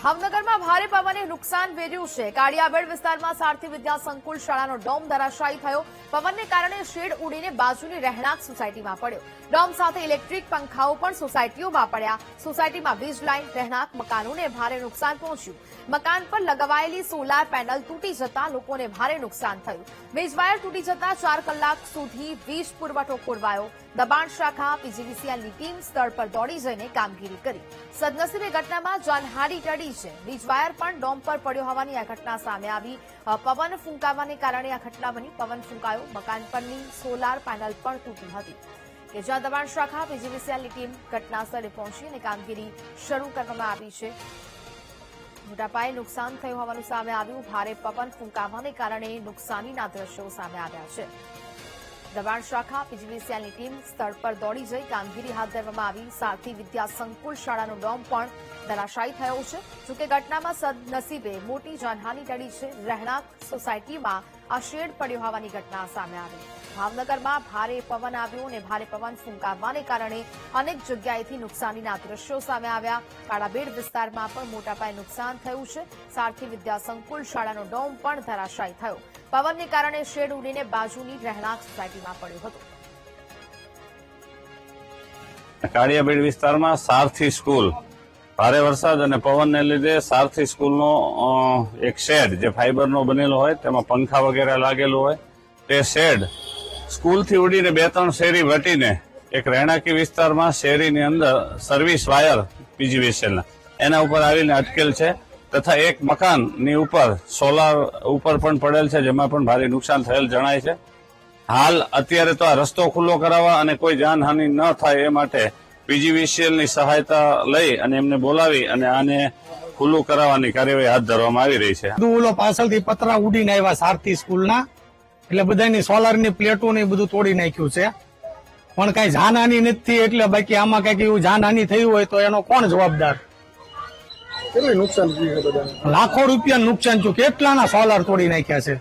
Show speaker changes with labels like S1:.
S1: ભાવનગરમાં ભારે પવને નુકસાન વેર્યું છે। કાળિયાબેડ વિસ્તારમાં સારથી વિદ્યા સંકુલ શાળાનો ડોમ ધરાશાયી થયો। પવનને કારણે શેડ ઉડીને બાજુની રહેણાંક સોસાયટીમાં પડ્યો। ડોમ સાથે ઇલેક્ટ્રિક પંખાઓ પણ સોસાયટીઓમાં પડ્યા। સોસાયટીમાં વીજ લાઇન, રહેણાંક મકાનોને ભારે નુકસાન પહોંચ્યું। મકાન પર લગાવાયેલી સોલાર પેનલ તૂટી જતા લોકોને ભારે નુકસાન થયું। વીજ વાયર તૂટી જતા 4 કલાક સુધી વીજ પુરવઠો ખોરવાયો। દબાણ શાખા પીજીવીસીએલની ટીમ સ્થળ પર દોડી જઈને કામગીરી કરી। સદનસીબે ઘટનામાં જાનહાની ટળી છે। વીજ વાયર પણ ડોમ પર પડ્યો હોવાની આ ઘટના સામે આવી। પવન ફૂંકાવાને કારણે આ ઘટના બની। પવન ફૂંકાયો, મકાન પરની સોલાર પેનલ પણ તૂટી હતી કે જ્યાં દબાણ શાખા પીજીવીસીએલની ટીમ ઘટનાસ્થળે પહોંચી અને કામગીરી શરૂ કરવામાં આવી છે। મોટા પાયે નુકસાન થયું હોવાનું સામે આવ્યું। ભારે પવન ફૂંકાવાને કારણે નુકસાનીના દ્રશ્યો સામે આવ્યા છે। દબાણ શાખા પીજીવીસીએલની ટીમ સ્થળ પર દોડી જઈ કામગીરી હાથ ધરવામાં આવી। સારથી વિદ્યા સંકુલ શાળાનો ડોમ પણ ધરાશાયી થયો છે। જોકે ઘટનામાં સદનસીબે મોટી જાનહાની ટળી છે। રહેણાંક સોસાયટીમાં આ શેડ પડ્યો હોવાની ઘટના સામે આવી। ભાવનગરમાં ભારે પવન આવ્યો અને ભારે પવન ફૂંકાવાને કારણે અનેક જગ્યાએથી નુકસાનીના દ્રશ્યો સામે આવ્યા। કાળાબેડ વિસ્તારમાં પણ મોટા પાયે નુકસાન થયું છે। સારથી વિદ્યા સંકુલ શાળાનો ડોમ પણ ધરાશાયી થયો। પવનને કારણે શેડ ઉડીને બાજુની રહેણાંક સોસાયટીમાં પડ્યો હતો।
S2: કાળિયાબેડ વિસ્તારમાં સારથી સ્કૂલ ભારે વરસાદ અને પવનને લીધે સારથી સ્કૂલનો એક શેડ જે ફાઈબરનો બનેલો હોય તેમાં પંખા વગેરે લાગેલું હોય તે શેડ સ્કૂલથી ઉડીને 2-3 શેરી વટીને એક રહેણાંકી વિસ્તારમાં શેરીની અંદર સર્વિસ વાયર પીજીવીસીએલના એના ઉપર આવીને અટકેલ છે તથા એક મકાનની ઉપર સોલાર ઉપર પણ પડેલ છે જેમાં પણ ભારે નુકસાન થયેલ જણાય છે। હાલ અત્યારે તો આ રસ્તો ખુલ્લો કરાવવા અને કોઈ જાનહાનિ ન થાય એ માટે પીજીવીસીએલની સહાયતા લઈ અને એમને બોલાવી અને આને ખુલ્લું કરાવવાની કાર્યવાહી હાથ ધરવામાં આવી રહી છે।
S3: ઓલો પાછળથી પતરા ઉડીને આવ્યા સારથી સ્કૂલના, એટલે બધાની સોલારની પ્લેટો ને બધું તોડી નાખ્યું છે, પણ કઈ જાનહાની નથી। એટલે બાકી આમાં કઈક એવું જાનહાની થયું હોય તો એનો કોણ જવાબદાર?
S4: કેટલું નુકસાન થયું છે બધાને?
S3: લાખો રૂપિયા નુકસાન થયું। કેટલાના સોલાર તોડી નાખ્યા છે।